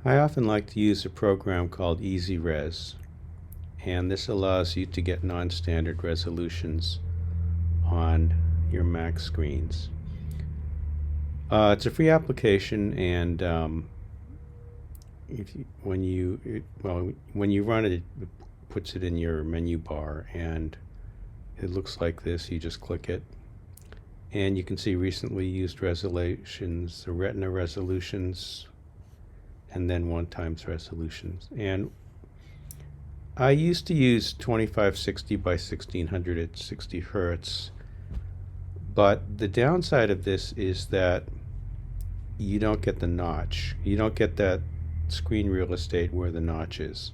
I often like to use a program called EasyRes, and this allows you to get non-standard resolutions on your Mac screens. It's a free application, and when you run it, it puts it in your menu bar, and it looks like this. You just click it, and you can see recently used resolutions, the Retina resolutions, and then 1x resolutions. And I used to use 2560 by 1600 at 60 hertz, but the downside of this is that you don't get the notch. You don't get that screen real estate where the notch is.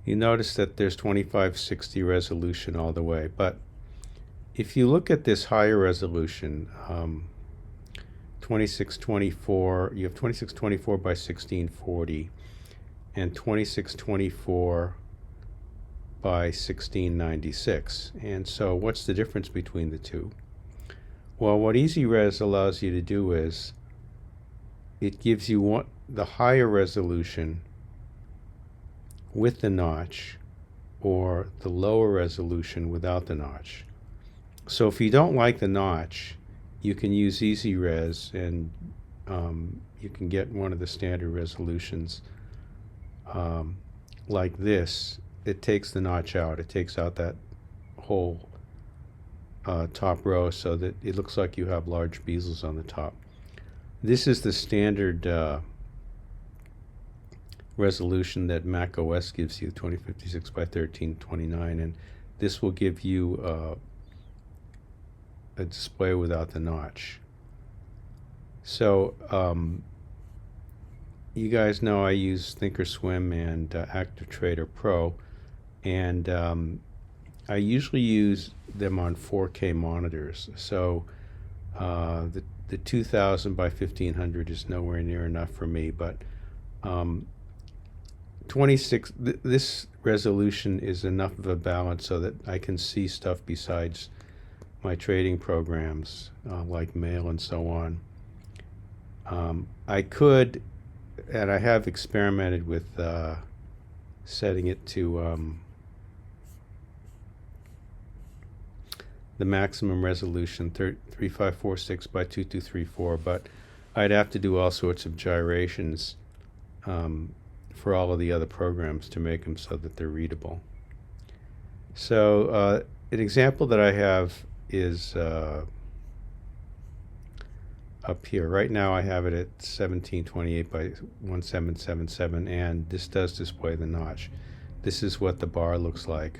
You notice that there's 2560 resolution all the way, but if you look at this higher resolution, 2624, you have 2624 by 1640 and 2624 by 1696. And so what's the difference between the two? Well, what EasyRes allows you to do is it gives you the higher resolution with the notch, or the lower resolution without the notch. So if you don't like the notch, you can use EasyRes, and you can get one of the standard resolutions like this. It takes the notch out. It takes out that whole top row so that it looks like you have large bezels on the top. This is the standard resolution that macOS gives you, 2056 by 1329, and this will give you a display without the notch. So you guys know I use Thinkorswim and ActiveTrader Pro, and I usually use them on 4K monitors. So the 2000 by 1500 is nowhere near enough for me, but this resolution is enough of a balance so that I can see stuff besides my trading programs like mail and so on. I could, and I have experimented with setting it to the maximum resolution, 3546 by 2234, but I'd have to do all sorts of gyrations for all of the other programs to make them so that they're readable. So an example that I have is up here. Right now I have it at 1728 by 1777, and this does display the notch. This is what the bar looks like.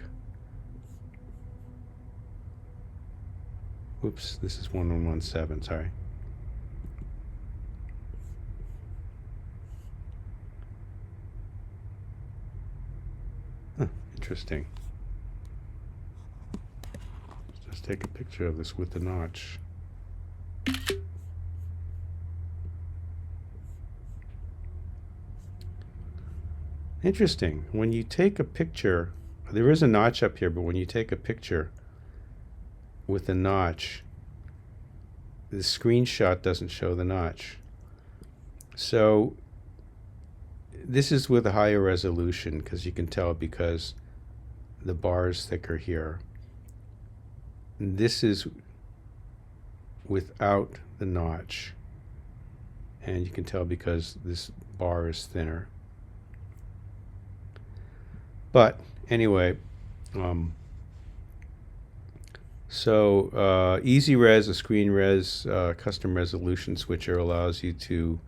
Oops, this is 1117, sorry. Interesting. Let's just take a picture of this with the notch. Interesting. When you take a picture, there is a notch up here, but when you take a picture with the notch, the screenshot doesn't show the notch. So this is with a higher resolution, because you can tell because the bar is thicker here. This is without the notch, and you can tell because this bar is thinner. But anyway, EasyRes, a screen res custom resolution switcher, allows you to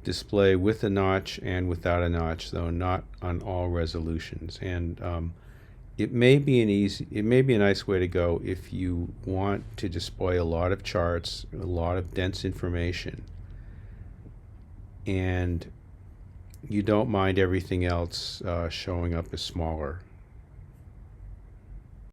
display with a notch and without a notch, though not on all resolutions. And it may be a nice way to go if you want to display a lot of charts, a lot of dense information, and you don't mind everything else showing up as smaller.